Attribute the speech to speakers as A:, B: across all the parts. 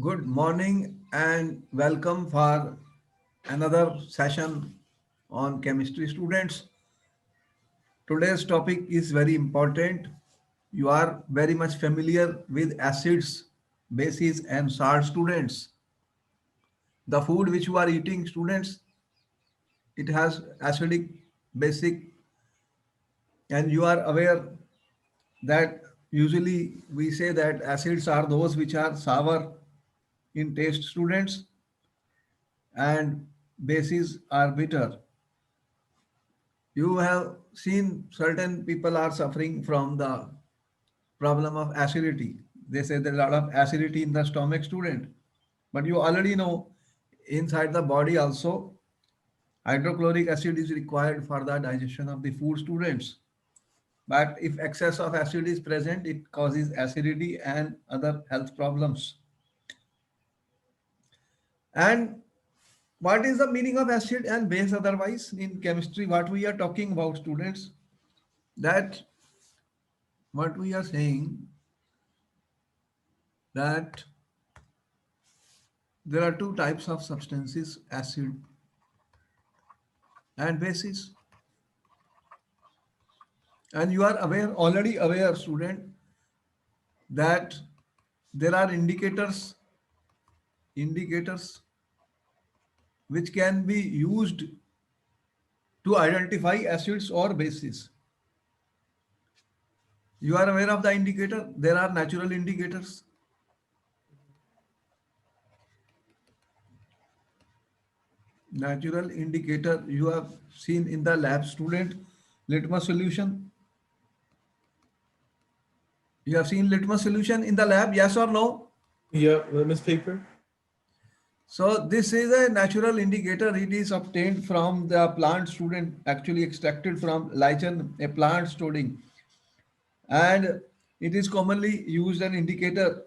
A: Good morning and welcome for another session on chemistry students. Today's topic is very important. You are very much familiar with acids, bases and salt students. The food which you are eating students, it has acidic, basic and you are aware that usually we say that acids are those which are sour in taste students and bases are bitter. You have seen certain people are suffering from the problem of acidity. They say there's a lot of acidity in the stomach student. But you already know inside the body also hydrochloric acid is required for the digestion of the food students. But if excess of acid is present, it causes acidity and other health problems. And what is the meaning of acid and base otherwise in chemistry? What we are talking about students, that what we are saying that there are two types of substances, acid and bases. And you are aware, already aware, student, that there are indicators which can be used to identify acids or bases. You are aware of the indicator? There are natural indicators. Natural indicator you have seen in the lab student, litmus solution. You have seen litmus solution in the lab, yes or no?
B: Yeah, litmus paper.
A: So this is a natural indicator. It is obtained from the plant student, actually extracted from lichen, a plant storing, and it is commonly used an indicator.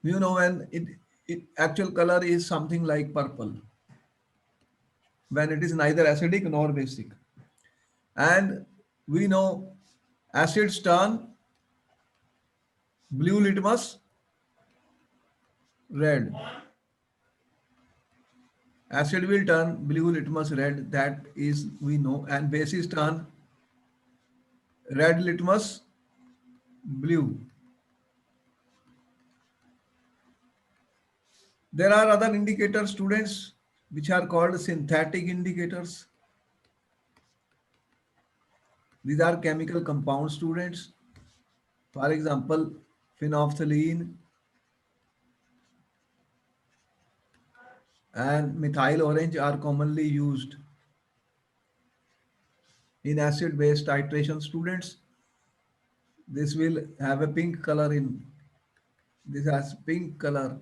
A: When it actual color is something like purple, when it is neither acidic nor basic, and we know acids turn blue litmus red. Acid will turn blue litmus red. That is we know, and bases turn red litmus blue. There are other indicators, students, which are called synthetic indicators. These are chemical compound, students. For example, phenolphthalein and methyl orange are commonly used in acid-base titration, students. This will have a pink color in, this has pink color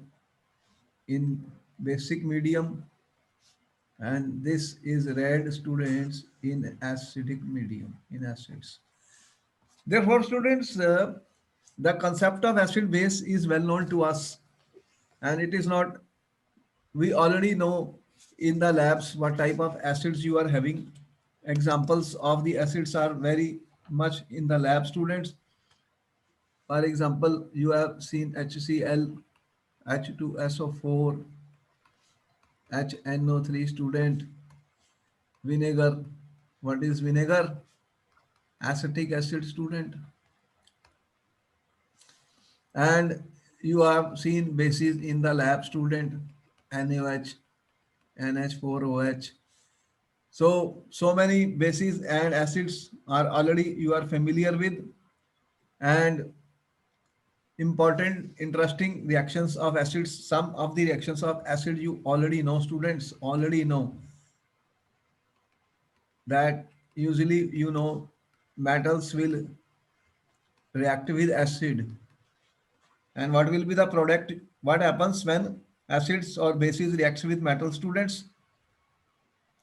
A: in basic medium, and this is red, students, in acidic medium, in acids. Therefore, students, the concept of acid base is well known to us, and it is not, we already know in the labs what type of acids you are having. Examples of the acids are very much in the lab, students. For example, you have seen HCl, H2SO4, HNO3, student. Vinegar, what is vinegar? Acetic acid, student. And you have seen bases in the lab, student. NaOH, NH4OH. So many bases and acids are already you are familiar with, and important, interesting reactions of acids. Some of the reactions of acid you already know, students, already know that usually metals will react with acid. And what will be the product? What happens when acids or bases reacts with metal, students?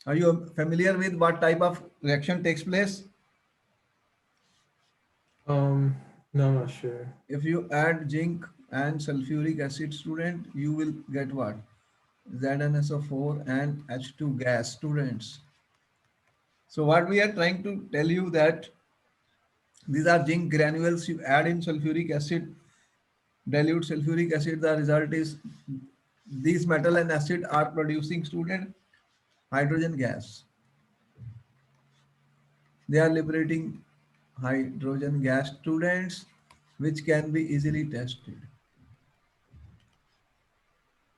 A: Are you familiar with what type of reaction takes place?
B: No, I'm not sure.
A: If you add zinc and sulfuric acid, student, you will get what? ZnSO4 and H2 gas, students. So what we are trying to tell you that these are zinc granules you add in sulfuric acid, dilute sulfuric acid, the result is these metal and acid are producing student hydrogen gas. They are liberating hydrogen gas students, which can be easily tested.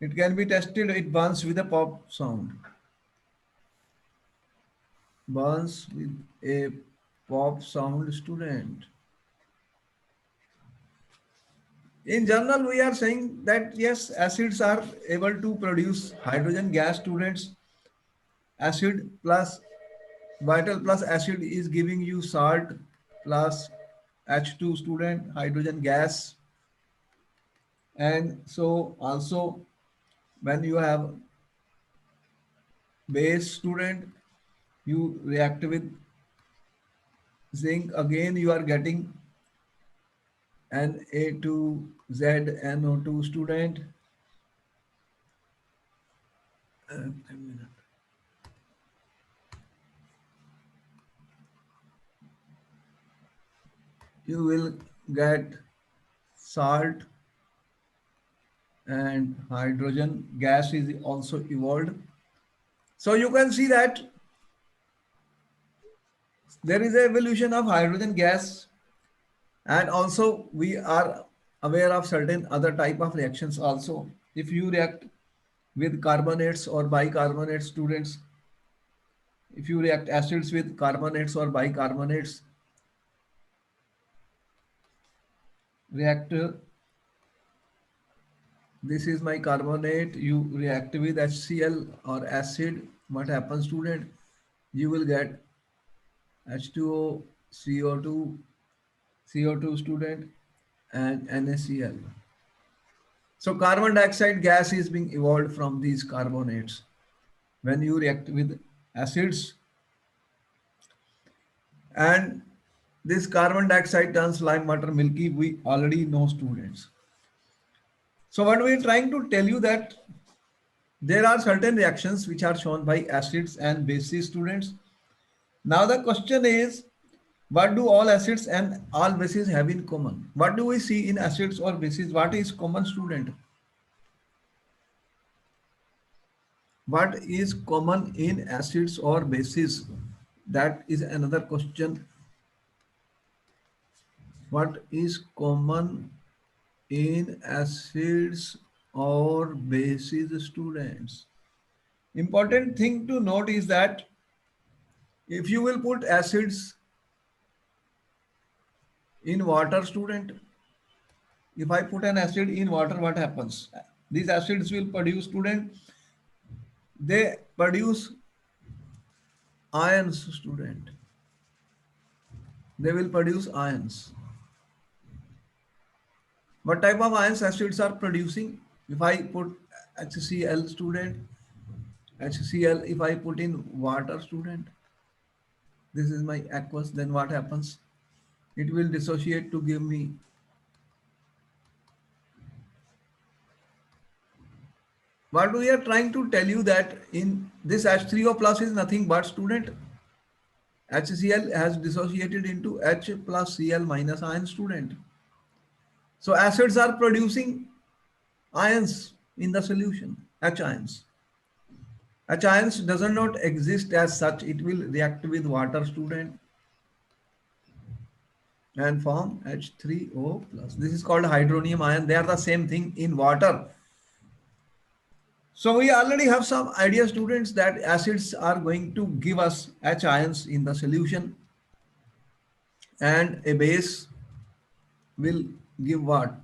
A: It can be tested, it burns with a pop sound. Burns with a pop sound student. In general, we are saying that yes, acids are able to produce hydrogen gas students. Acid plus vital plus acid is giving you salt plus H2 student hydrogen gas. And so also when you have base student, you react with zinc, again you are getting Na2ZNO2 student. A minute. You will get salt and hydrogen gas is also evolved. So you can see that there is a evolution of hydrogen gas, and also we are aware of certain other type of reactions also. If you react with carbonates or bicarbonates students, if you react acids with carbonates or bicarbonates, reactor, this is my carbonate, you react with HCl or acid, what happens student? You will get H2O, CO2, CO2 student and NaCl. So carbon dioxide gas is being evolved from these carbonates. When you react with acids, and this carbon dioxide turns lime water milky, we already know students. So what we are trying to tell you that there are certain reactions which are shown by acids and bases students. Now the question is, what do all acids and all bases have in common? What do we see in acids or bases? What is common student? What is common in acids or bases? That is another question. What is common in acids or bases students? Important thing to note is that if you will put acids in water student, if I put an acid in water, what happens? These acids will produce student, they produce ions student. They will produce ions. What type of ions acids are producing? If I put HCl student, HCl, if I put in water student, this is my aqueous, then what happens? It will dissociate to give me what we are trying to tell you that in this H3O plus is nothing but student HCl has dissociated into H plus Cl minus ion student. So acids are producing ions in the solution, H ions. H ions does not exist as such. It will react with water student and form H3O plus. This is called hydronium ion. They are the same thing in water. So we already have some idea students that acids are going to give us H ions in the solution, and a base will give what?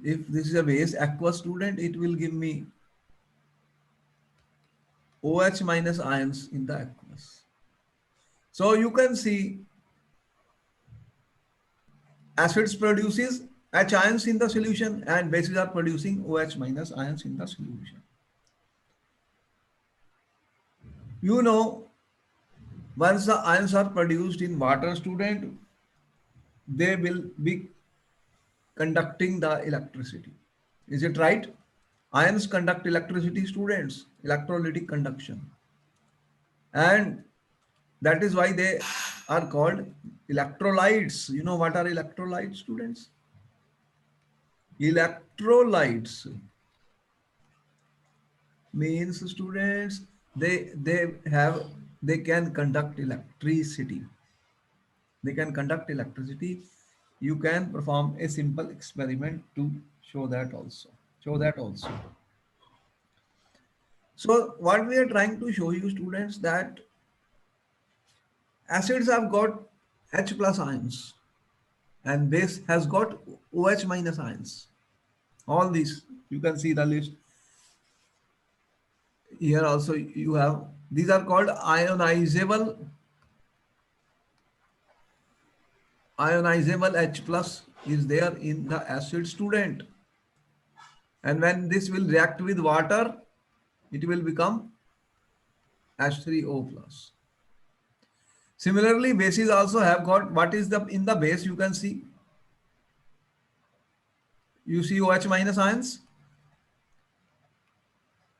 A: If this is a base aqueous student, it will give me OH minus ions in the aqueous. So you can see acids produces H ions in the solution and bases are producing OH minus ions in the solution. You know, once the ions are produced in water student, they will be conducting the electricity. Is it right? Ions conduct electricity students, electrolytic conduction. And that is why they are called electrolytes. You know what are electrolytes students? Electrolytes means students they can conduct electricity. They can conduct electricity. You can perform a simple experiment to show that also. Show that also. So what we are trying to show you students that acids have got H plus ions and base has got OH minus ions. All these you can see the list here also you have. These are called ionizable H plus is there in the acid student. And when this will react with water, it will become H3O plus. Similarly, bases also have got what is the in the base you can see. You see OH minus ions.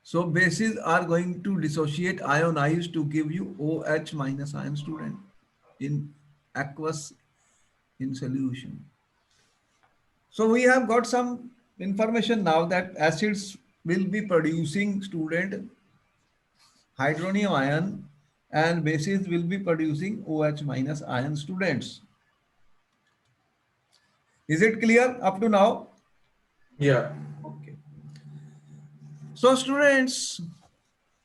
A: So bases are going to dissociate ionize to give you OH minus ion student in aqueous in solution. So we have got some information now that acids will be producing student hydronium ion and bases will be producing OH minus ion students. Is it clear up to now?
B: Yeah.
A: Okay. So students,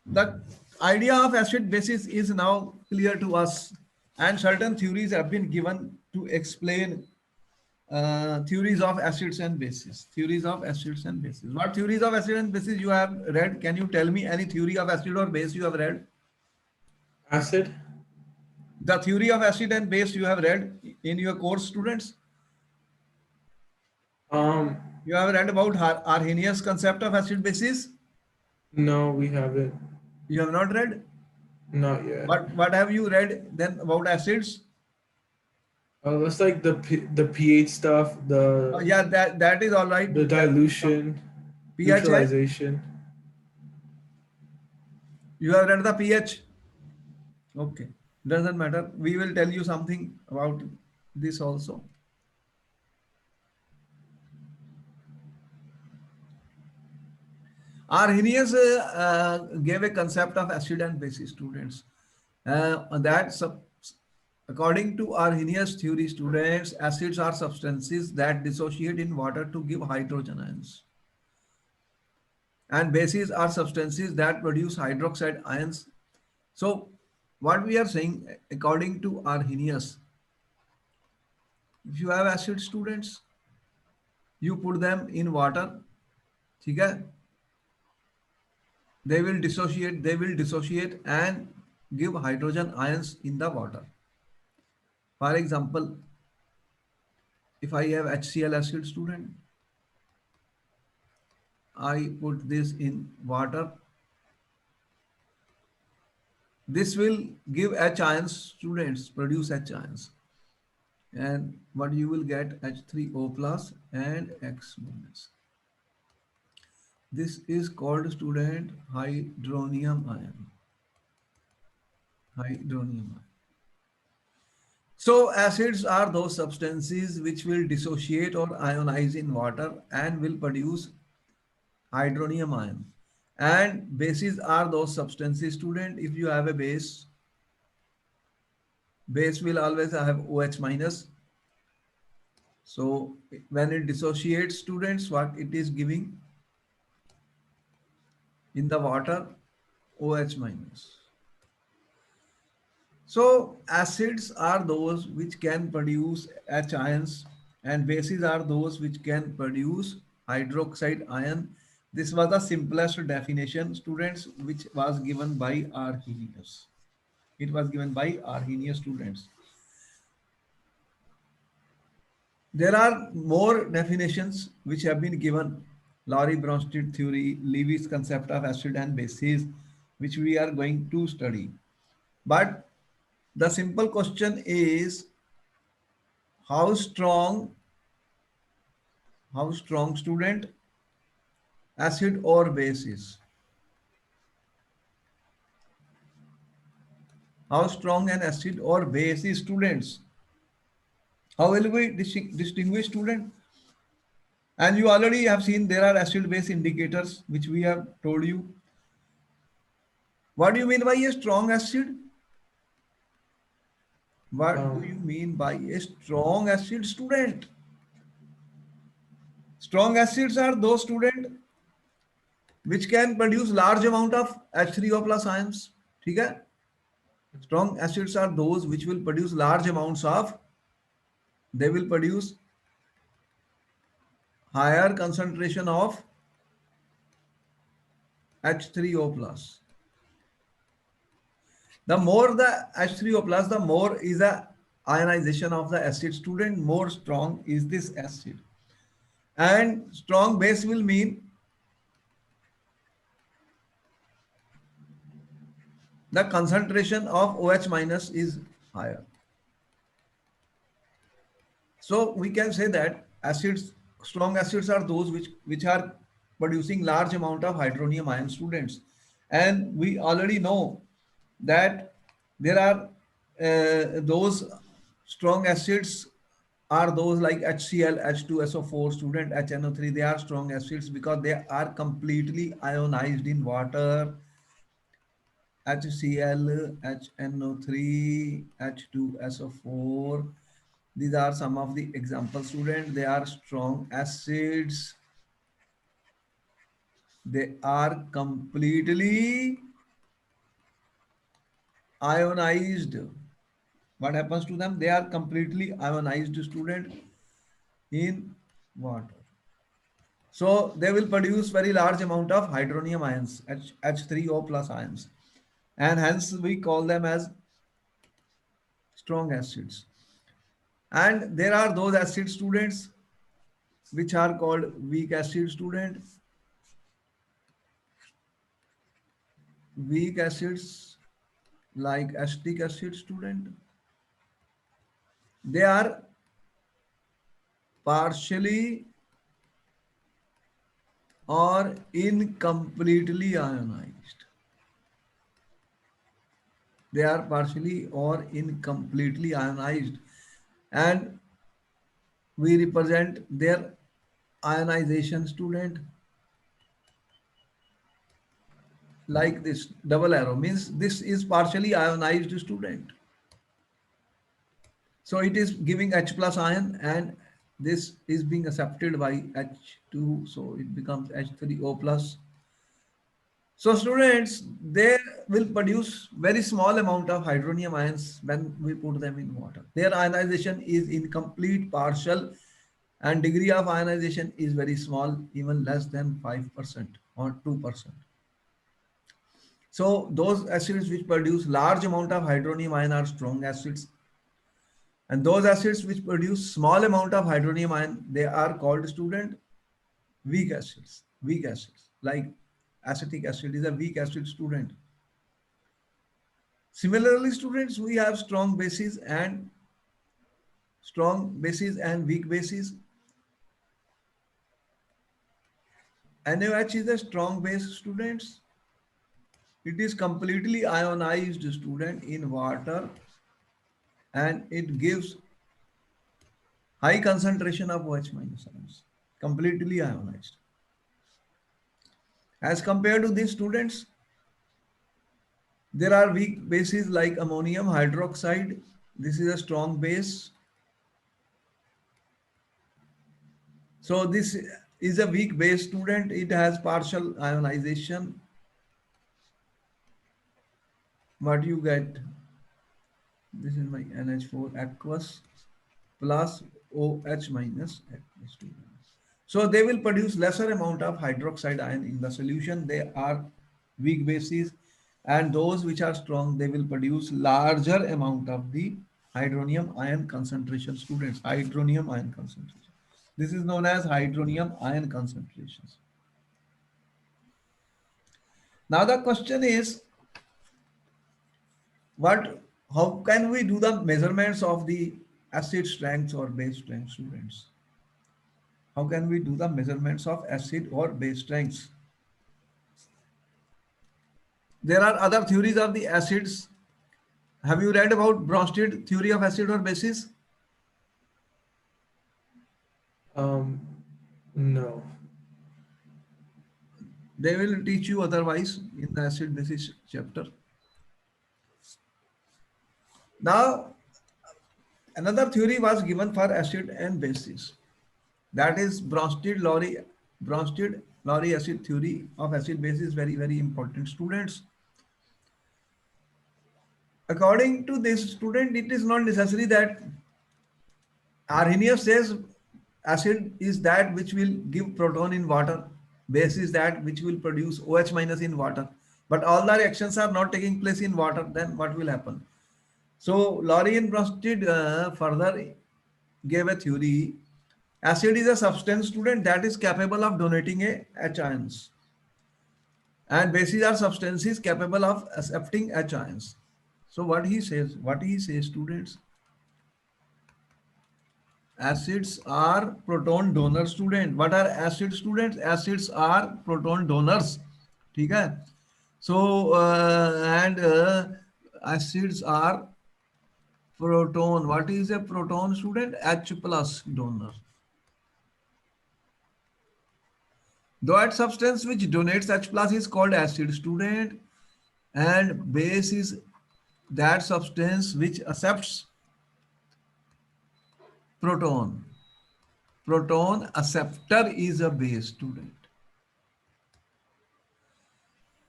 A: the idea of acid basis is now clear to us and certain theories have been given to explain theories of acids and bases. Theories of acids and bases. What theories of acid and bases you have read? Can you tell me any theory of acid or base you have read?
B: Acid.
A: The theory of acid and base you have read in your course, students?
B: Um,
A: You have read about Arrhenius concept of acid basis?
B: no, we haven't.
A: You have not read?
B: Not yet.
A: What have you read then about acids?
B: That's like the pH stuff,
A: Yeah, that is all right.
B: the dilution,
A: pH है?
B: neutralization.
A: You have read the pH? Okay, doesn't matter. We will tell you something about this also. Arrhenius gave a concept of acid and base students. According to Arrhenius theory, students, acids are substances that dissociate in water to give hydrogen ions. And bases are substances that produce hydroxide ions. So what we are saying, according to Arrhenius, if you have acid students, you put them in water, ठीक है? They will dissociate and give hydrogen ions in the water. For example, if I have HCl acid student, I put this in water. This will give H ions students, produce H ions. And what you will get H3O plus and X minus. This is called student hydronium ion. Hydronium ion. So acids are those substances which will dissociate or ionize in water and will produce hydronium ion. And bases are those substances, student. If you have a base will always have OH minus. So when it dissociates, students, what it is giving in the water, OH minus. So acids are those which can produce H ions and bases are those which can produce hydroxide ion. This was the simplest definition, students, which was given by Arrhenius. It was given by Arrhenius students. There are more definitions which have been given. Laurie Bronsted theory, Levy's concept of acid and bases, which we are going to study. But the simple question is how strong student acid or base is? How strong an acid or base is, students? How will we distinguish, student? And you already have seen there are acid base indicators which we have told you. What do you mean by a strong acid? What do you mean by a strong acid, student? Strong acids are those, student, which can produce large amount of H3O plus ions. ठीक है? Strong acids are those which will produce large amounts of, they will produce higher concentration of H3O plus. The more the H3O plus, the more is the ionization of the acid, student, more strong is this acid. And strong base will mean the concentration of OH minus is higher. So we can say that acids, strong acids are those which are producing large amount of hydronium ion, students. And we already know that there are those strong acids are those like HCl, H2SO4, student, HNO3. They are strong acids because they are completely ionized in water. HCl, HNO3, H2SO4. These are some of the examples, student. They are strong acids. They are completely ionized. What happens to them? They are completely ionized, student, in water. So they will produce very large amount of hydronium ions, H3O plus ions. And hence we call them as strong acids. And there are those acid, students, which are called weak acid, student. Weak acids like acetic acid, student. They are partially or incompletely ionized. They are partially or incompletely ionized, and we represent their ionization, student, like this double arrow means this is partially ionized, student. So it is giving H plus ion, and this is being accepted by H2, so it becomes H3O plus. So students, they will produce very small amount of hydronium ions when we put them in water. Their ionization is incomplete, partial, and degree of ionization is very small, even less than 5% or 2%. So those acids which produce large amount of hydronium ion are strong acids. And those acids which produce small amount of hydronium ion, they are called, student, weak acids. Weak acids, like acetic acid is a weak acid, student. Similarly, students, we have strong bases and weak bases. NaOH is a strong base, students. It is completely ionized, student, in water, and it gives high concentration of OH minus ions, completely ionized. As compared to these, students, there are weak bases like ammonium hydroxide. This is a strong base. So this is a weak base, student. It has partial ionization. What you get? This is my NH4 aqueous plus OH minus aqueous, student. So they will produce lesser amount of hydroxide ion in the solution. They are weak bases, and those which are strong, they will produce larger amount of the hydronium ion concentration, students. Hydronium ion concentration. This is known as hydronium ion concentrations. Now the question is, how can we do the measurements of the acid strength or base strength, students? How can we do the measurements of acid or base strengths? There are other theories of the acids. Have you read about Bronsted theory of acid or bases?
B: Um, No.
A: They will teach you otherwise in the acid basis chapter. Now, another theory was given for acid and bases. That is Bronsted-Lowry acid theory of acid base is very, very important. Students, according to this student, it is not necessary that Arrhenius says acid is that which will give proton in water. Base is that which will produce OH minus in water. But all the reactions are not taking place in water. Then what will happen? So Lowry and Bronsted further gave a theory. Acid is a substance, student, that is capable of donating a H ions. And bases are substances capable of accepting H ions. So what he says, students, acids are proton donors, student. What are acids, students? Acids are proton donors. ठीक है? So and acids are proton. What is a proton, student? H plus donor. That substance which donates H plus is called acid, student, and base is that substance which accepts proton. Proton acceptor is a base, student.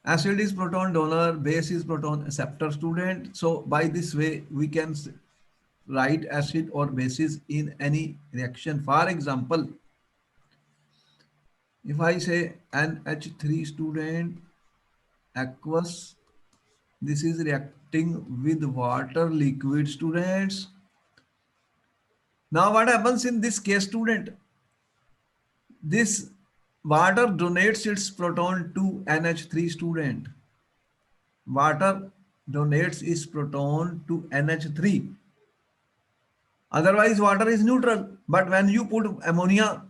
A: Acid is proton donor, base is proton acceptor, student. So by this way, we can write acid or bases in any reaction. For example, if I say NH3, student, aqueous, this is reacting with water liquid, students. Now what happens in this case, student? This water donates its proton to NH3, student. Water donates its proton to NH3. Otherwise, water is neutral. But when you put ammonia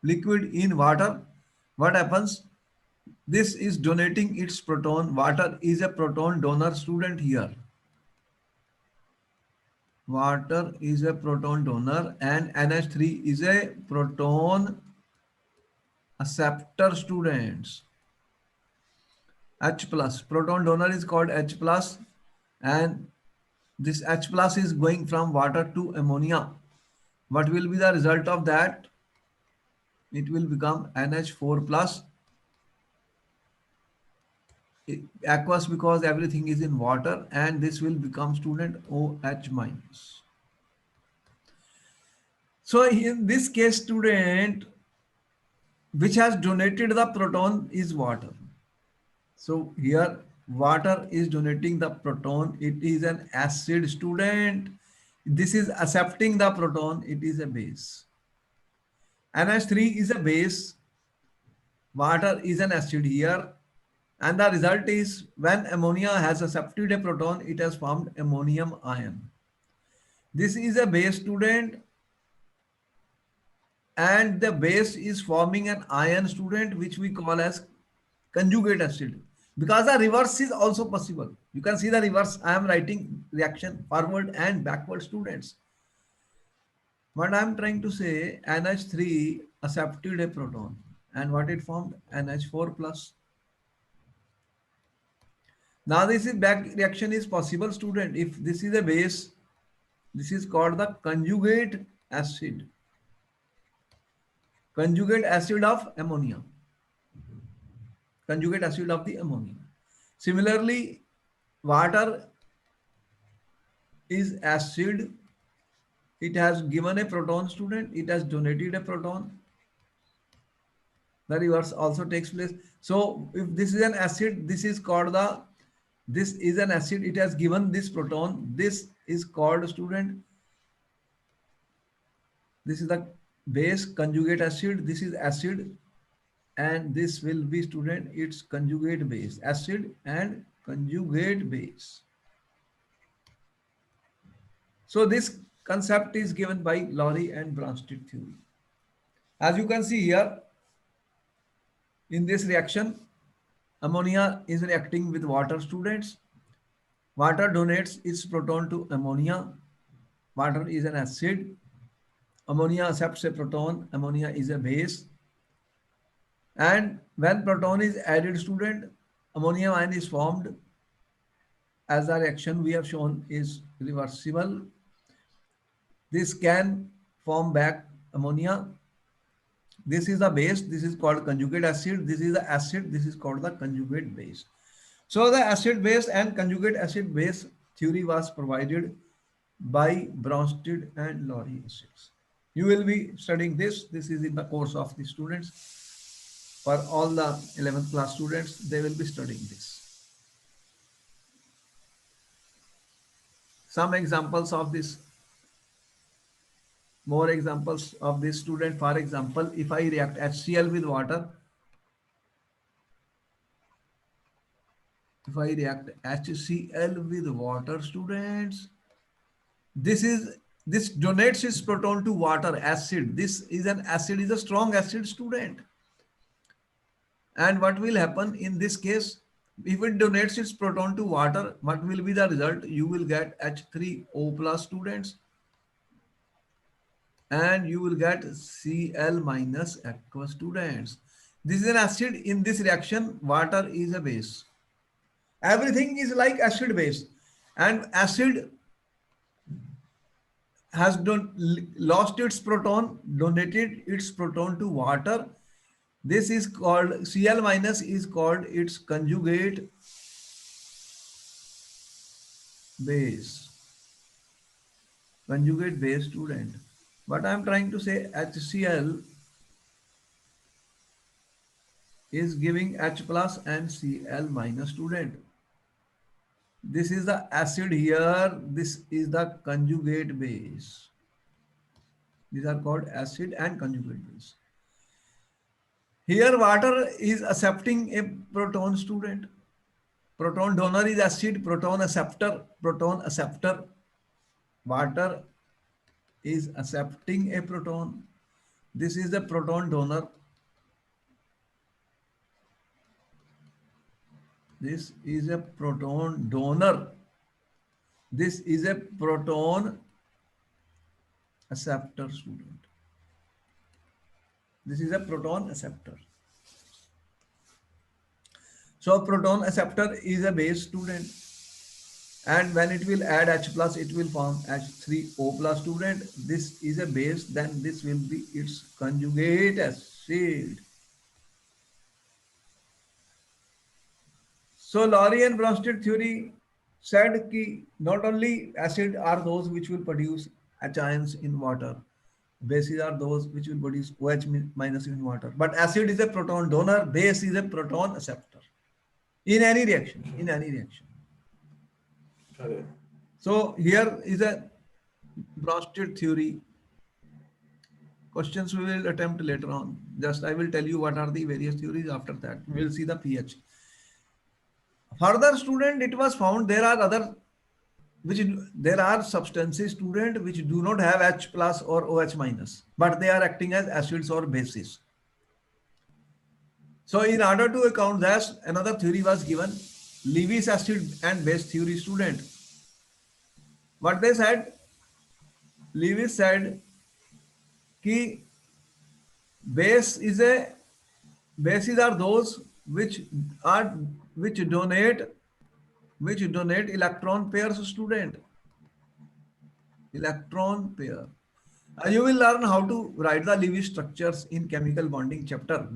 A: liquid in water, what happens? This is donating its proton. Water is a proton donor, student, here. Water is a proton donor and NH3 is a proton acceptor, students. H plus, proton donor is called H plus, and this H plus is going from water to ammonia. What will be the result of that? It will become NH4 plus, aqueous because everything is in water, and this will become, student, OH minus. So in this case, student, which has donated the proton is water. So here water is donating the proton. It is an acid, student. This is accepting the proton. It is a base. NH3 is a base. Water is an acid here. And the result is when ammonia has accepted a proton, it has formed ammonium ion. This is a base, student. And the base is forming an ion, student, which we call as conjugate acid. Because the reverse is also possible. You can see the reverse. I am writing reaction forward and backward, students. What I am trying to say, NH3 accepted a proton. And what it formed? NH4 plus. Now this is back reaction is possible, student. If this is a base, this is called the conjugate acid. Conjugate acid of ammonia. Conjugate acid of the ammonia. Similarly, water is acid. It has given a proton, student. It has donated a proton. The reverse also takes place. So if this is an acid, this is called this is an acid. It has given this proton. This is called, student. This is the base conjugate acid. This is acid. And this will be, student, its conjugate base, acid and conjugate base. So this concept is given by Lowry and Bronsted theory. As you can see here, in this reaction, ammonia is reacting with water, students. Water donates its proton to ammonia. Water is an acid. Ammonia accepts a proton. Ammonia is a base. And when proton is added, student, ammonium ion is formed. As the reaction we have shown is reversible. This can form back ammonia. This is the base. This is called conjugate acid. This is the acid. This is called the conjugate base. So the acid base and conjugate acid base theory was provided by Bronsted and Laurie acids. You will be studying this. This is in the course of the students. For all the 11th class students, they will be studying this. Some examples of this, more examples of this student. For example, if I react HCl with water, if I react HCl with water, students, this donates its proton to water acid. This is an acid, is a strong acid, student. And what will happen in this case? If it donates its proton to water, what will be the result? You will get H3O plus, students, and you will get Cl minus aqua, students. This is an acid. In this reaction, water is a base. Everything is like acid base, and acid has lost its proton, donated its proton to water. This is called Cl minus, is called its conjugate base. Conjugate base, student. What I am trying to say, HCl is giving H plus and Cl minus, student. This is the acid here. This is the conjugate base. These are called acid and conjugate base. Here water is accepting a proton, student. Proton donor is acid, proton acceptor, proton acceptor. Water is accepting a proton. This is the proton donor. This is a proton donor. This is a proton acceptor, student. This is a proton acceptor. So proton acceptor is a base, student. And when it will add H plus, it will form H3O plus, student. This is a base, then this will be its conjugate acid. So Laurie and Bronsted theory said that not only acid are those which will produce H ions in water, bases are those which will produce OH minus in water, but acid is a proton donor, base is a proton acceptor in any reaction,
B: Got it.
A: So here is a Bronsted theory. Questions we will attempt later on. Just I will tell you what are the various theories. After that, we will see the pH. Further, student, it was found there are substances, student, which do not have H plus or OH minus, but they are acting as acids or bases. So in order to account that, another theory was given, Lewis acid and base theory, student. What they said, Lewis said कि bases are those which donate electron pairs, student. Electron pair. You will learn how to write the Lewis structures in chemical bonding chapter.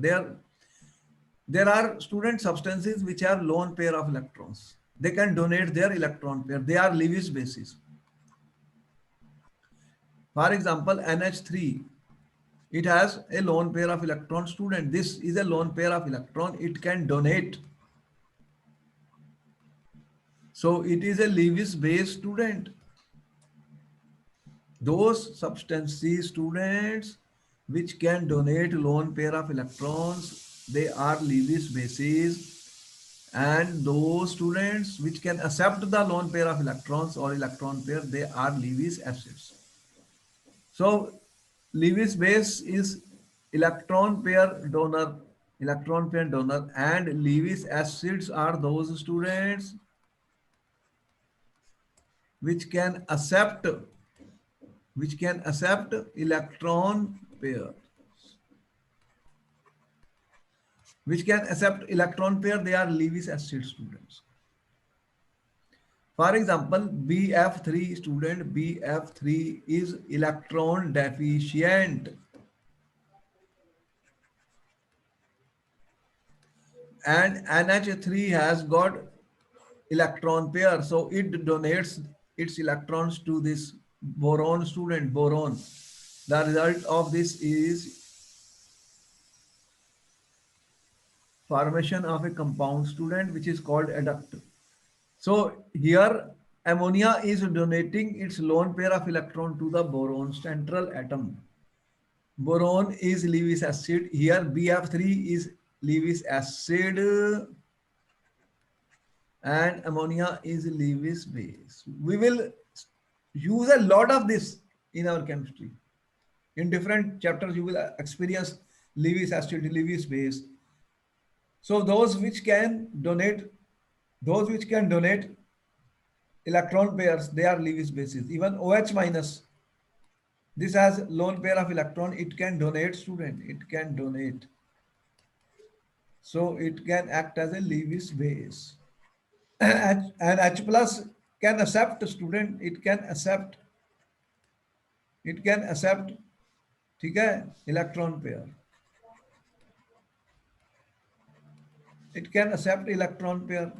A: There are, student, substances which have lone pair of electrons. They can donate their electron pair. They are Lewis bases. For example, NH3. It has a lone pair of electrons, student. This is a lone pair of electron. It can donate. So it is a Lewis base, student. Those substances, students, which can donate lone pair of electrons, they are Lewis bases. And those students which can accept the lone pair of electrons or electron pair, they are Lewis acids. So Lewis base is electron pair donor, and Lewis acids are those students which can accept electron pair. which can accept electron pair, they are Lewis acid students. For example, BF3 student, BF3 is electron deficient, and NH3 has got electron pair, so it donates its electrons to this boron student, boron. The result of this is formation of a compound student, which is called adduct. So here ammonia is donating its lone pair of electron to the boron central atom. Boron is Lewis acid. Here BF3 is Lewis acid and ammonia is Lewis base. We will use a lot of this in our chemistry. In different chapters, you will experience Lewis acid, Lewis base. So those which can donate electron pairs, they are Lewis bases. Even OH minus, this has lone pair of electron. It can donate, student. It can donate. So it can act as a Lewis base. And H plus can accept, student. It can accept. It can accept. ठीक है, electron pair. It can accept electron pair.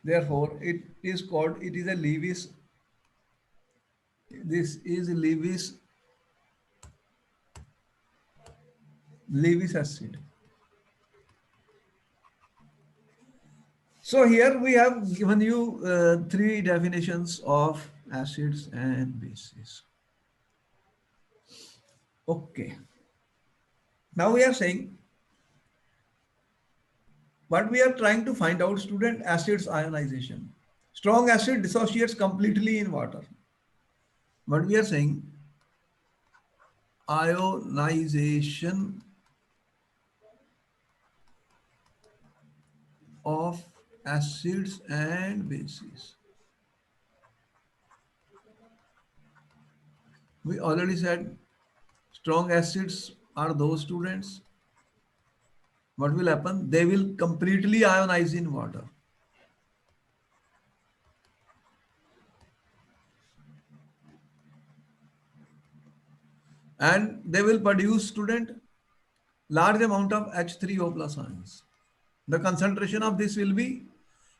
A: Therefore, it is called. It is a Lewis. This is Lewis acid. So here we have given you three definitions of acids and bases. Okay. Now we are saying what we are trying to find out, student, acids ionization. Strong acid dissociates completely in water. What we are saying, ionization of acids and bases. We already said strong acids are those, students. What will happen? They will completely ionize in water. And they will produce, student, large amount of H3O plus ions. The concentration of this will be,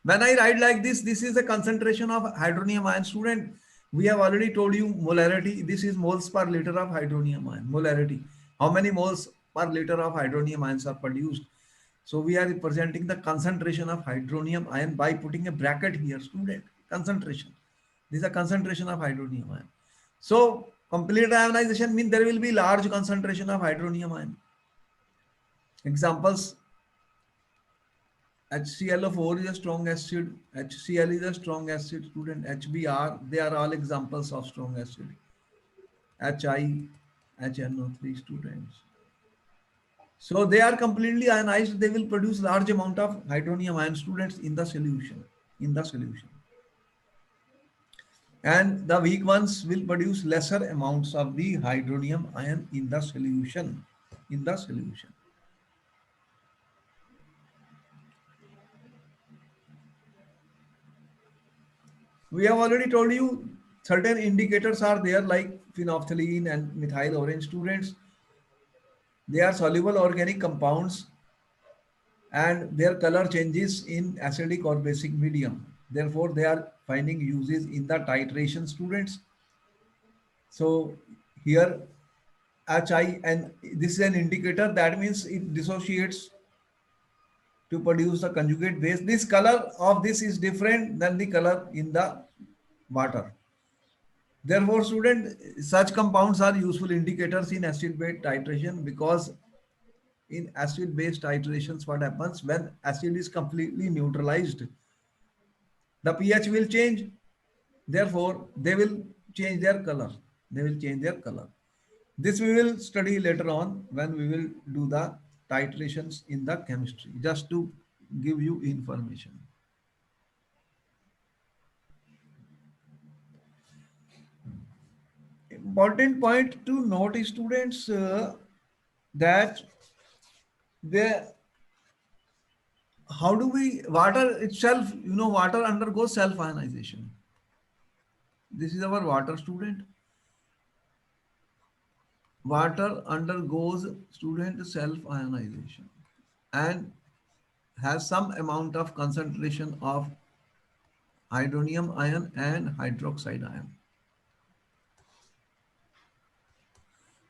A: when I write like this is the concentration of hydronium ion, student. We have already told you molarity. This is moles per liter of hydronium ion, molarity. How many moles per liter of hydronium ions are produced? So we are representing the concentration of hydronium ion by putting a bracket here, student. Concentration. This is a concentration of hydronium ion. So complete ionization means there will be large concentration of hydronium ion. Examples: HClO4 is a strong acid, HCl is a strong acid, student, HBr, they are all examples of strong acid. HI, HNO3, students. So they are completely ionized, they will produce large amount of hydronium ion, students, in the solution. And the weak ones will produce lesser amounts of the hydronium ion in the solution. We have already told you certain indicators are there, like phenolphthalein and methyl orange, students. They are soluble organic compounds and their color changes in acidic or basic medium. Therefore, they are finding uses in the titration, students. So here HI, and this is an indicator, that means it dissociates to produce the conjugate base. This color of this is different than the color in the water. Therefore, student, such compounds are useful indicators in acid-base titration, because in acid-base titrations, what happens when acid is completely neutralized? The pH will change. Therefore, they will change their color. This we will study later on when we will do the titrations in the chemistry, just to give you information. Important point to note, students, that the how do we water itself, water undergoes self ionization. This is our water student. Water undergoes student self ionization and has some amount of concentration of hydronium ion and hydroxide ion.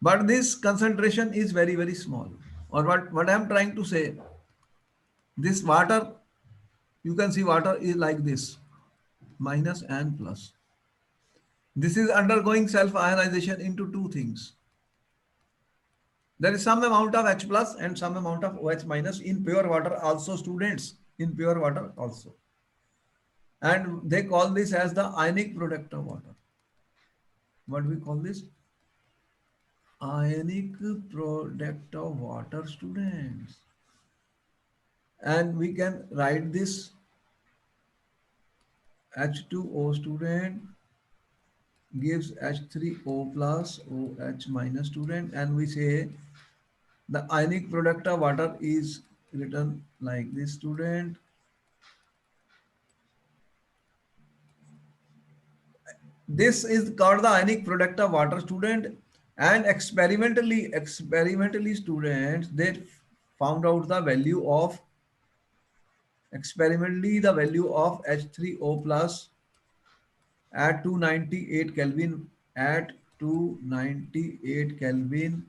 A: But this concentration is very, very small. Or what I'm trying to say, this water, you can see water is like this, minus and plus. This is undergoing self-ionization into two things. There is some amount of H plus and some amount of OH minus in pure water also, students, in pure water also. And they call this as the ionic product of water. What we call this? Ionic product of water, students. And we can write this H2O, student, gives H3O plus OH minus, student, and we say the ionic product of water is written like this, student. This is called the ionic product of water, student, and experimentally students, they found out the value of H3O plus at 298 Kelvin, at 298 Kelvin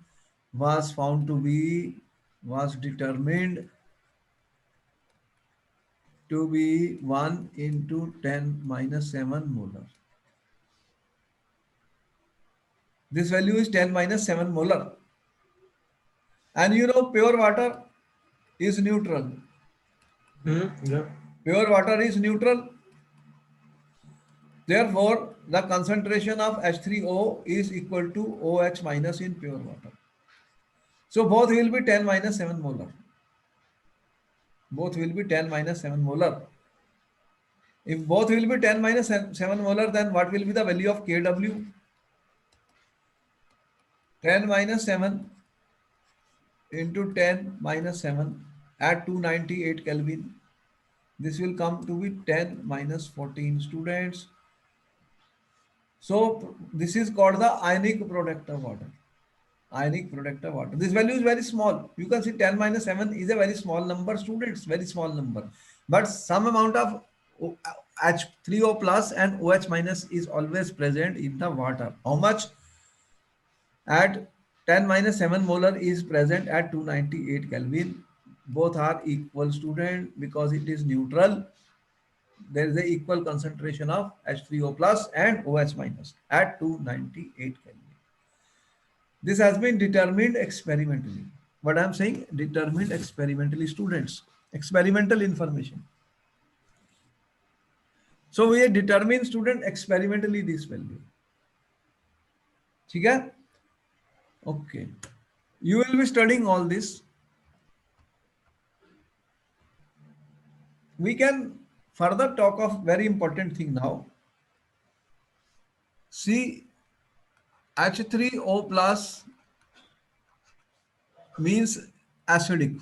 A: was found to be, was determined to be 1 into 10 minus 7 molar. This value is 10 minus 7 molar. And pure water is neutral.
B: Yeah.
A: Pure water is neutral. Therefore, the concentration of H3O is equal to OH minus in pure water. So both will be 10 minus 7 molar. Both will be 10 minus 7 molar. If both will be 10 minus 7 molar, then what will be the value of Kw? 10 minus 7 into 10 minus 7 at 298 Kelvin. This will come to be 10 minus 14, students. So this is called the ionic product of water. Ionic product of water. This value is very small. You can see 10 minus 7 is a very small number, students, very small number. But some amount of H3O plus and OH minus is always present in the water. How much? At 10 minus 7 molar is present at 298 Kelvin. Both are equal, student, because it is neutral. There is a equal concentration of H3O plus and OH minus at 298 Kelvin. This has been determined experimentally. What I am saying, determined experimentally, students. Experimental information. So we determine, student, experimentally this value. Okay? Okay. You will be studying all this. We can further talk of very important thing now. See, H3O plus means acidic.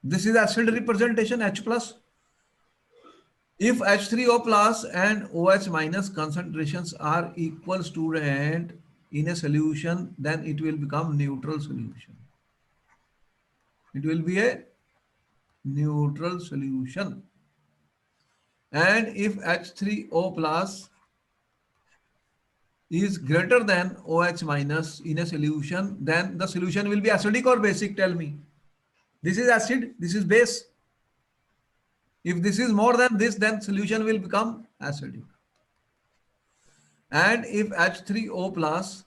A: This is acid representation, H plus. If H3O plus and OH minus concentrations are equal, student, in a solution, then it will become neutral solution. It will be a neutral solution. And if H3O plus is greater than OH minus in a solution, then the solution will be acidic or basic, tell me. This is acid, this is base. If this is more than this, then solution will become acidic. And if H3O plus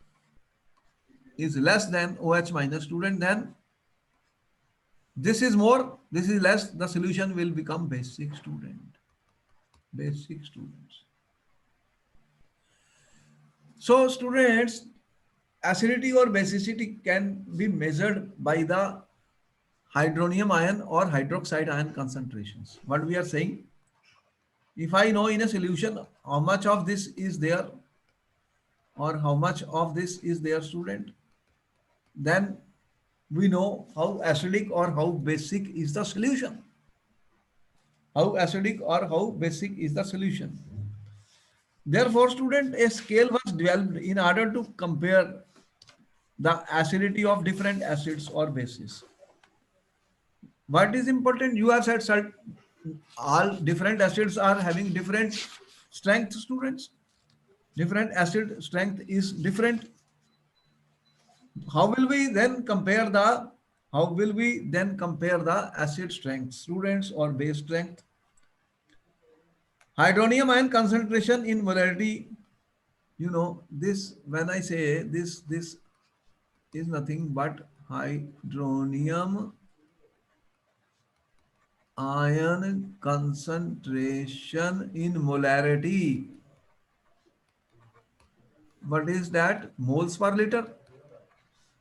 A: is less than OH minus, student, then this is more, this is less, the solution will become basic, student. Basic, students. So students, acidity or basicity can be measured by the hydronium ion or hydroxide ion concentrations. What we are saying, if I know in a solution how much of this is there or how much of this is there, student, then we know how acidic or how basic is the solution. How acidic or how basic is the solution. Therefore, student, a scale was developed in order to compare the acidity of different acids or bases. What is important? You have said all different acids are having different strength, students. Different acid strength is different. How will we then compare the acid strength, students, or base strength? Hydronium ion concentration in molarity. You know this when I say this is nothing but hydronium ion concentration in molarity. What is that? Moles per liter.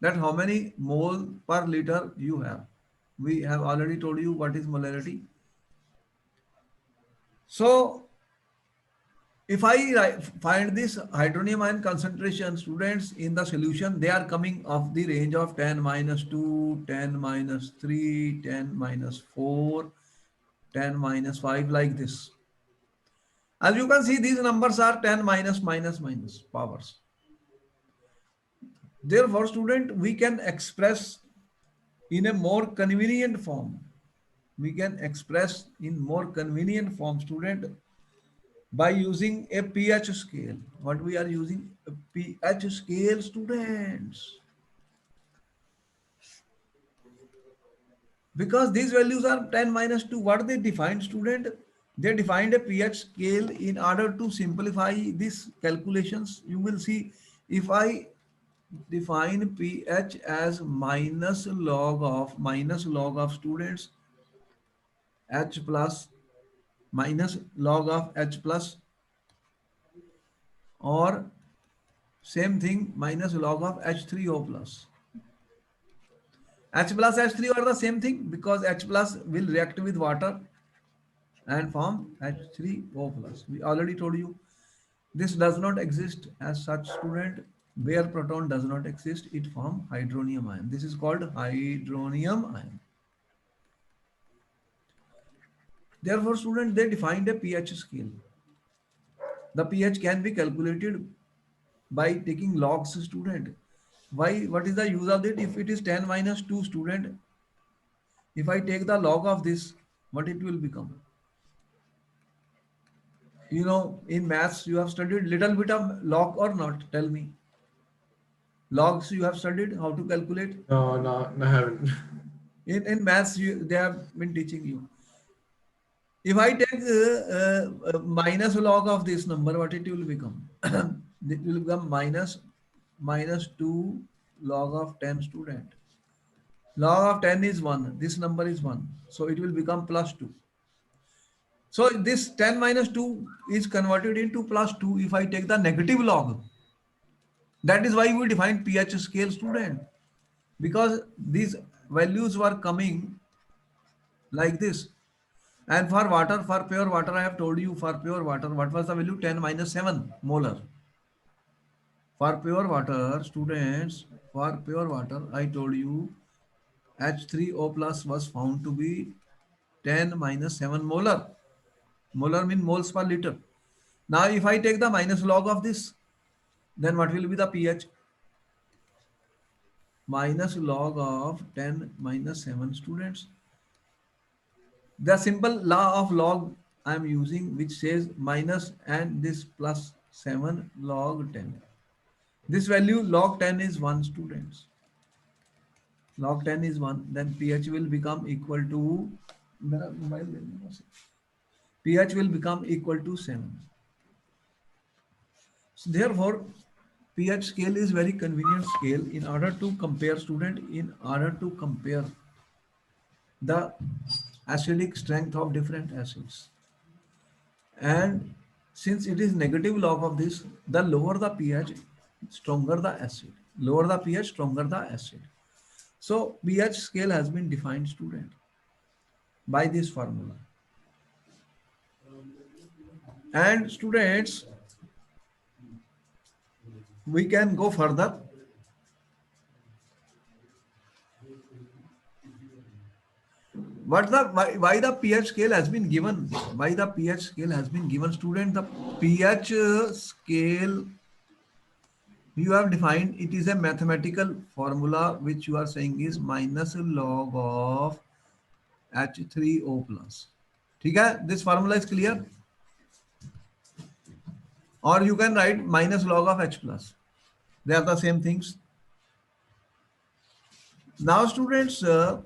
A: That how many mole per liter you have. We have already told you what is molarity. So if I find this hydronium ion concentration, students, in the solution, they are coming of the range of 10 minus 2, 10 minus 3, 10 minus 4, 10 minus 5, like this. As you can see, these numbers are 10 minus minus minus powers. Therefore, student, we can express in a more convenient form. We can express in more convenient form, student, by using a pH scale. What we are using? A pH scale, students. Because these values are 10 minus 2. What they defined, student? They defined a pH scale in order to simplify these calculations. You will see if I define pH as minus log of students H plus minus log of H plus, or same thing minus log of H3O plus. H plus H3 are the same thing because H plus will react with water and form H3O plus. We already told you this does not exist as such, student. Where proton does not exist, it form hydronium ion. This is called hydronium ion. Therefore, student, they defined a pH scale. The pH can be calculated by taking logs, student. Why? What is the use of it? If it is 10 minus 2, student, if I take the log of this, what it will become? You know, in maths, you have studied little bit of log or not? Tell me. Logs you have studied how to calculate.
B: No, no, I haven't.
A: In maths, they have been teaching you. If I take minus log of this number, what it will become? It will become minus 2 log of 10, student. Log of 10 is 1. This number is 1. So it will become plus 2. So this 10 minus 2 is converted into plus 2 if I take the negative log. That is why we define pH scale, student. Because these values were coming like this. And for water, for pure water, I have told you for pure water, what was the value? 10 minus 7 molar. For pure water, students, for pure water, I told you H3O plus was found to be 10 minus 7 molar. Molar means moles per liter. Now, if I take the minus log of this, then what will be the pH? Minus log of 10 minus 7, students. The simple law of log I am using, which says minus and this plus 7 log 10. This value log 10 is 1, students. Log 10 is 1. Then pH will become equal to, pH will become equal to 7. So therefore, pH scale is very convenient scale in order to compare, student, in order to compare the acidic strength of different acids. And since it is negative log of this, the lower the pH, stronger the acid. Lower the pH, stronger the acid. So pH scale has been defined, student, by this formula. And students, we can go further. why the pH scale has been given? Why the pH scale has been given, student? The pH scale you have defined, it is a mathematical formula which you are saying is minus log of H3O plus. ठीक है? This formula is clear? Or you can write minus log of H plus. They are the same things. Now students, the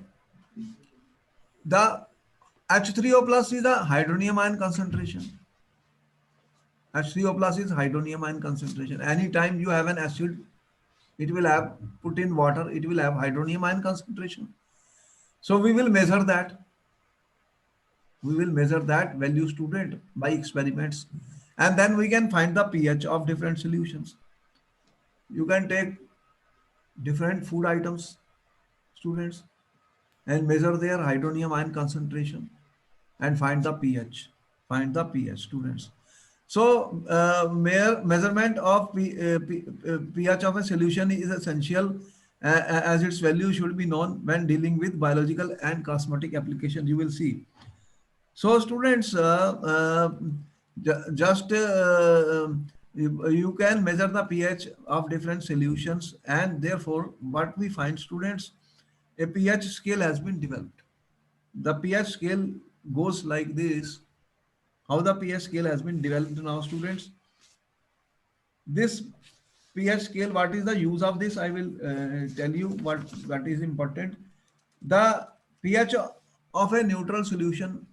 A: H3O plus is the hydronium ion concentration. H3O plus is hydronium ion concentration. Anytime you have an acid, it will have put in water, it will have hydronium ion concentration. So we will measure that. We will measure that value, student, by experiments. And then we can find the pH of different solutions. You can take different food items, students, and measure their hydronium ion concentration and find the pH. Find the pH, students. So, measurement of pH of a solution is essential as its value should be known when dealing with biological and cosmetic applications. You will see. So, students, just you can measure the pH of different solutions, and therefore, what we find, students, a pH scale has been developed. The pH scale goes like this. How the pH scale has been developed now, students? This pH scale, what is the use of this? I will tell you what is important. The pH of a neutral solution,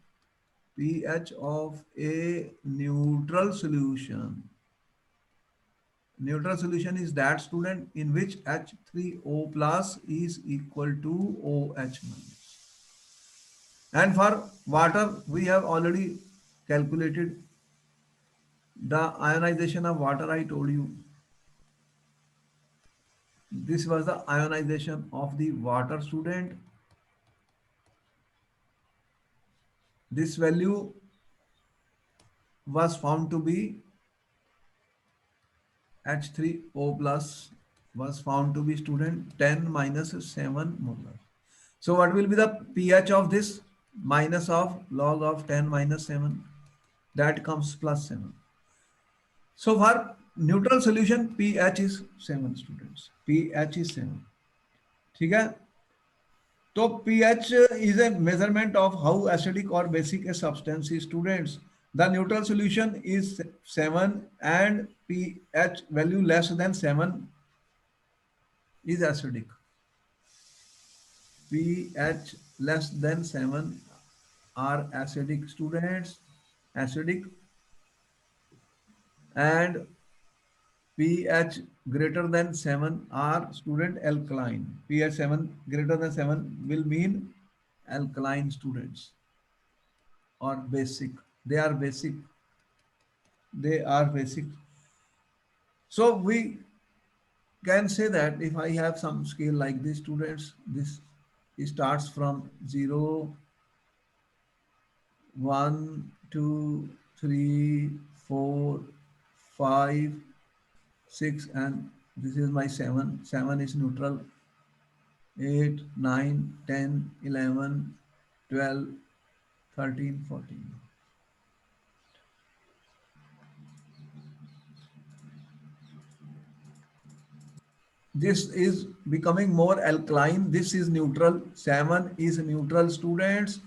A: pH of a neutral solution. Neutral solution is that, student, in which H3O plus is equal to OH minus. And for water, we have already calculated the ionization of water. I told you this was the ionization of the water, student. This value was found to be H3O plus was found to be, student, 10 minus 7 molar. So what will be the pH of this? Minus of log of 10 minus 7. That comes plus 7. So for neutral solution, pH is 7, students. pH is 7. ठीक है? तो pH is a measurement of how acidic or basic a substance is, students. The neutral solution is 7 and pH value less than 7 is acidic. pH less than 7 are acidic, students. Acidic. And pH greater than 7 are, student, alkaline. pH 7 greater than 7 will mean alkaline, students, or basic. They are basic. They are basic. So we can say that if I have some scale like this, students, this starts from 0, 1, 2, 3, 4, 5, 6, and this is my 7. 7 is neutral. 8, 9, 10, 11, 12, 13, 14. This is becoming more alkaline. This is neutral. 7 is neutral, students.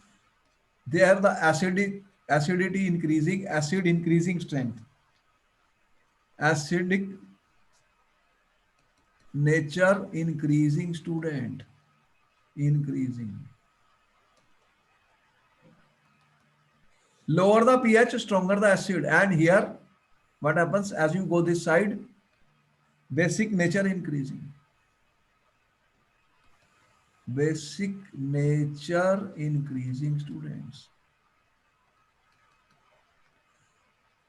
A: There the acidity increasing, acid increasing strength. Acidic nature increasing, student, increasing. Lower the pH, stronger the acid. And here what happens as you go this side? Basic nature increasing. Basic nature increasing, students.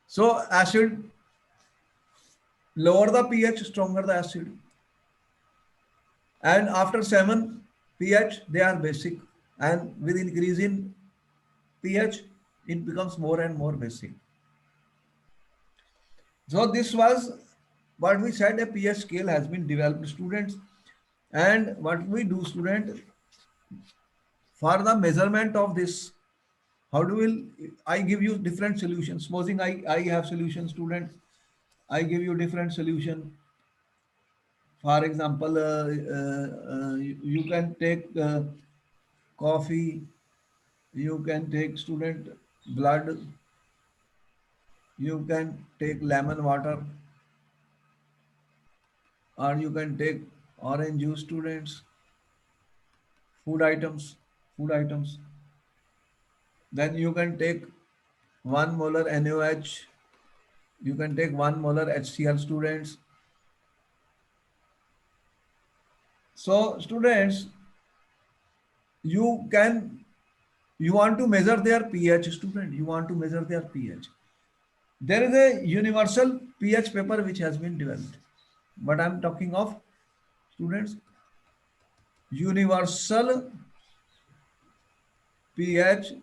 A: So acid, lower the pH, stronger the acid. And after 7 pH, they are basic. And with increase in pH, it becomes more and more basic. So this was what we said, a pH scale has been developed, students. And what we do, student, For the measurement of this, how do will I give you different solutions? Supposing I have solution, student, I give you different solution. For example, you can take coffee, you can take student blood, you can take lemon water, or you can take orange juice, students, food items, food items. Then you can take 1 molar NaOH, you can take 1 molar HCl, students. So students, you can, you want to measure their pH, student, you want to measure their pH. There is a universal pH paper which has been developed, but I'm talking of, students, universal pH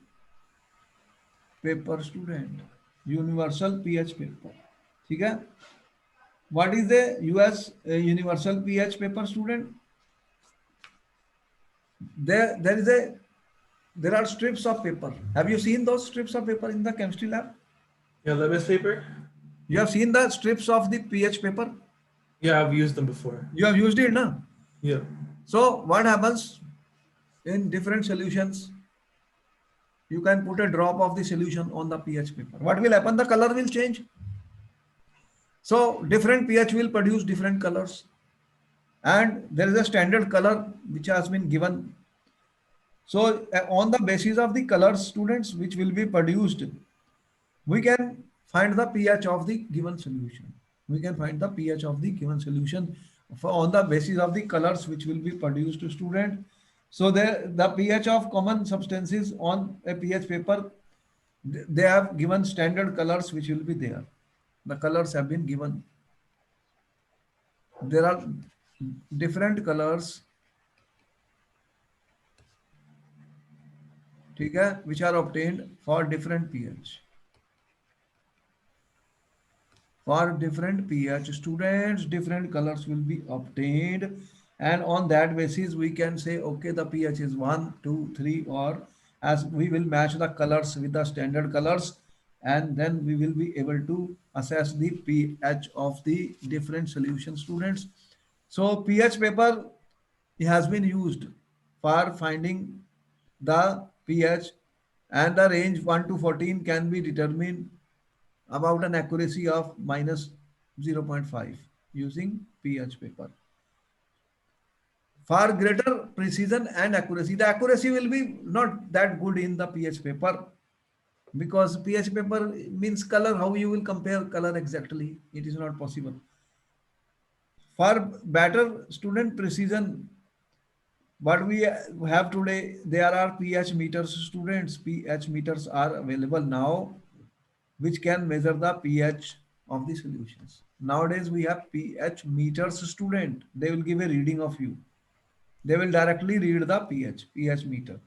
A: paper, student, universal pH paper. ठीक है? What is the US universal pH paper, student? There is a, there are strips of paper. Have you seen those strips of paper in the chemistry lab?
B: Yeah, litmus paper.
A: You have seen the strips of the pH paper.
B: Yeah, I've used them before.
A: You have used it, no?
B: Yeah.
A: So what happens in different solutions? You can put a drop of the solution on the pH paper. What will happen? The color will change. So different pH will produce different colors. And there is a standard color which has been given. So on the basis of the colors, students, which will be produced, we can find the pH of the given solution. We can find the pH of the given solution on the basis of the colors which will be produced to student. So the pH of common substances on a pH paper, they have given standard colors which will be there. The colors have been given. There are different colors, ठीक है, which are obtained for different pH. For different pH, students, different colors will be obtained, and on that basis we can say, okay, the pH is 1, 2, 3, or as we will match the colors with the standard colors, and then we will be able to assess the pH of the different solution, students. So pH paper has been used for finding the pH, and the range 1 to 14 can be determined about an accuracy of minus 0.5 using pH paper. For greater precision and accuracy, the accuracy will be not that good in the pH paper, because pH paper means color. How you will compare color exactly? It is not possible. For better student precision, what we have today, there are pH meters, students. pH meters are available now, which can measure the pH of the solutions. Nowadays, we have pH meters, student. They will give a reading of you. They will directly read the pH meter.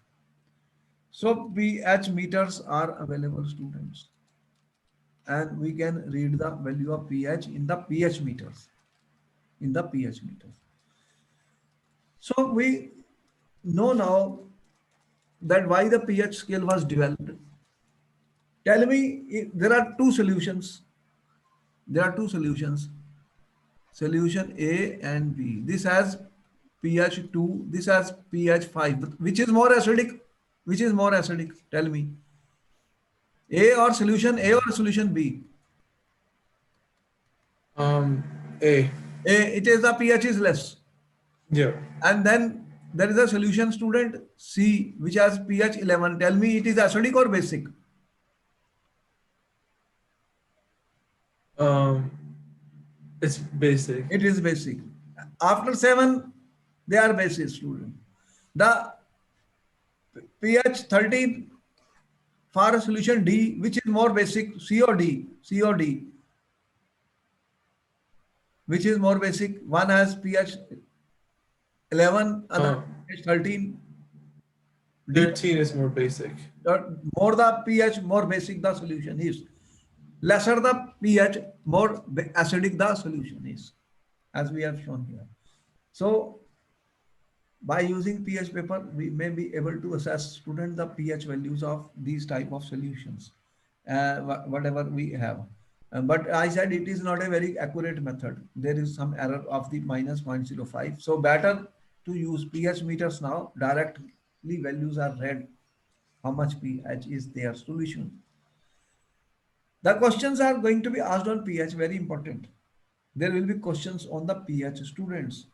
A: So pH meters are available, students. And we can read the value of pH in the pH meters. In the pH meters. So we know now that why the pH scale was developed. Tell me, there are two solutions. There are two solutions. Solution A and B. This has pH 2, this has pH 5. Which is more acidic? Which is more acidic? Tell me. A or solution A or solution B?
B: A.
A: It is the pH is less.
B: Yeah.
A: And then there is a solution, student, C, which has pH 11. Tell me, it is acidic or basic?
B: It's basic.
A: It is basic. After 7, they are basic, student. The pH 13 for a solution D, which is more basic, C or D? C or D? Which is more basic? One has pH 11, other pH 13.
B: 13 is more basic.
A: More the pH, more basic the solution is. Lesser the pH, more acidic the solution is, as we have shown here. So By using pH paper, we may be able to assess student the pH values of these type of solutions, whatever we have. But I said it is not a very accurate method. There is some error of the minus 0.05. So better to use pH meters now. Directly values are read. How much pH is their solution? The questions are going to be asked on pH. Very important. There will be questions on the pH students.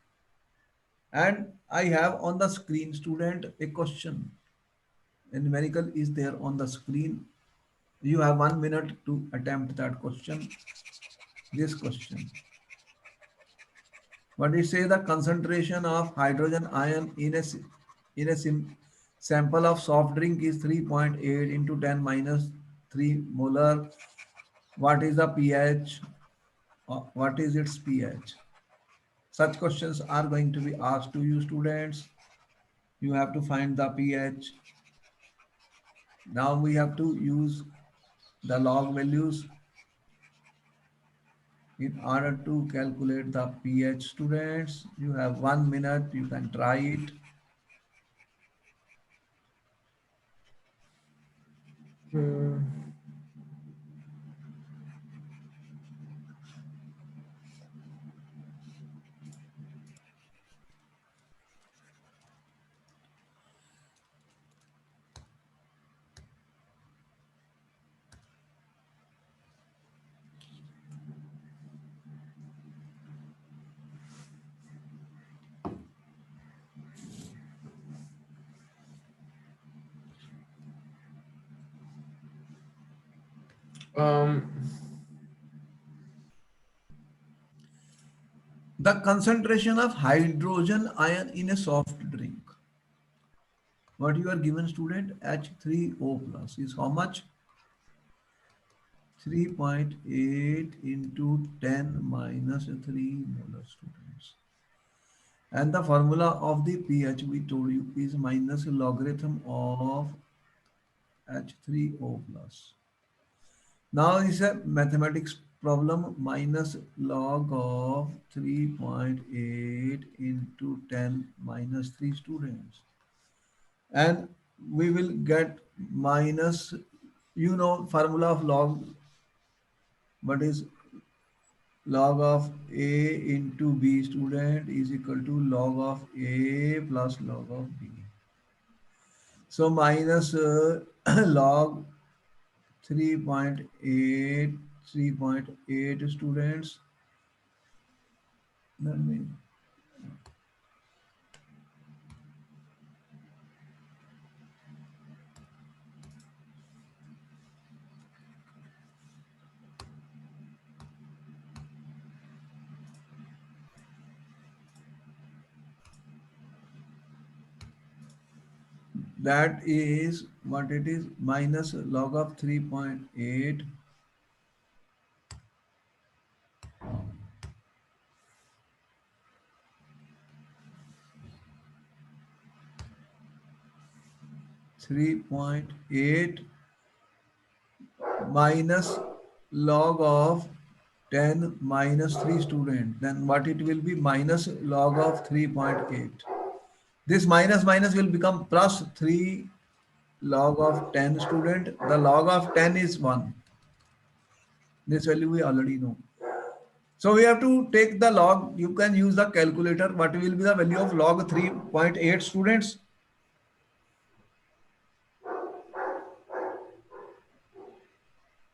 A: And I have on the screen student a question. A numerical is there on the screen. You have 1 minute to attempt that question. This question. What it say, the concentration of hydrogen ion in a sample of soft drink is 3.8 into 10 minus 3 molar. What is the pH? What is its pH? Such questions are going to be asked to you students. You have to find the pH. Now we have to use the log values in order to calculate the pH students. You have 1 minute, you can try it.
B: Hmm. Um,
A: The concentration of hydrogen ion in a soft drink. What you are given student, H3O plus is how much? 3.8 into 10 minus 3 molar students. And the formula of the pH we told you is minus logarithm of H3O plus. Now is a mathematics problem, minus log of 3.8 into 10 minus 3 students. And we will get minus, formula of log, what is log of A into B student is equal to log of A plus log of B. So minus log 3.8, 3.8 students. Let me, that is what it is, minus log of 3.8 3.8 minus log of 10 minus 3 student, then what it will be, minus log of 3.8. This minus minus will become plus 3 log of 10 student. The log of 10 is 1. This value we already know. So we have to take the log. You can use the calculator. What will be the value of log 3.8 students?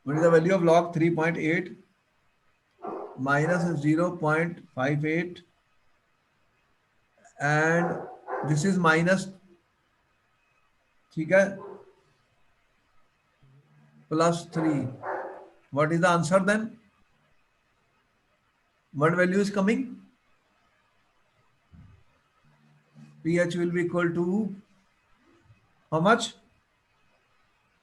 A: What is the value of log 3.8? Minus 0.58, and this is minus, ठीक है, plus 3. What is the answer then? What value is coming? pH will be equal to how much?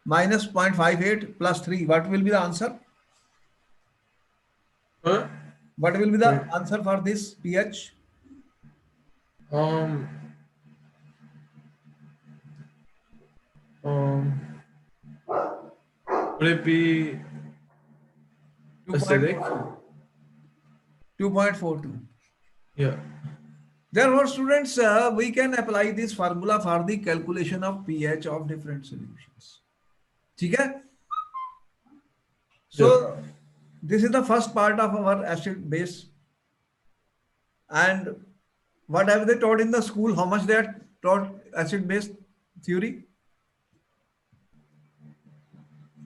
A: Minus 0.58 plus 3. What will be the answer?
B: what?
A: What will be
B: Wait.
A: the answer for this pH?
B: Um, um, would it be acidic?
A: 2.42.
B: Yeah.
A: Therefore, students, we can apply this formula for the calculation of pH of different solutions. ठीक है? So, this is the first part of our acid base. And what have they taught in the school? How much they are taught acid base theory?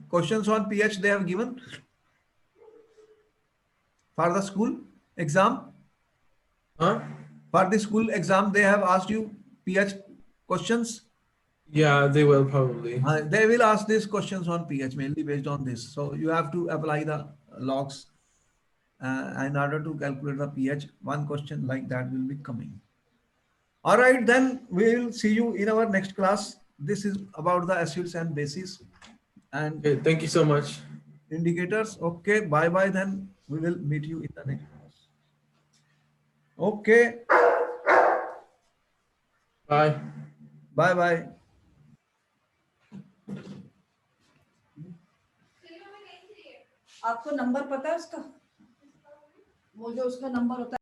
A: Questions on pH they have given for the school exam.
B: Huh?
A: For the school exam, they have asked you pH questions.
B: Yeah, they will probably.
A: They will ask these questions on pH mainly based on this. So you have to apply the logs in order to calculate the pH. One question like that will be coming. All right, then we will see you in our next class. This is about the acids and bases and
B: Okay, thank you so much.
A: indicators. Okay, bye bye. Then we will meet you in the next class. Okay,
B: Bye.
A: bye bye.
C: आपको number पता है उसका? वो जो उसका number होता है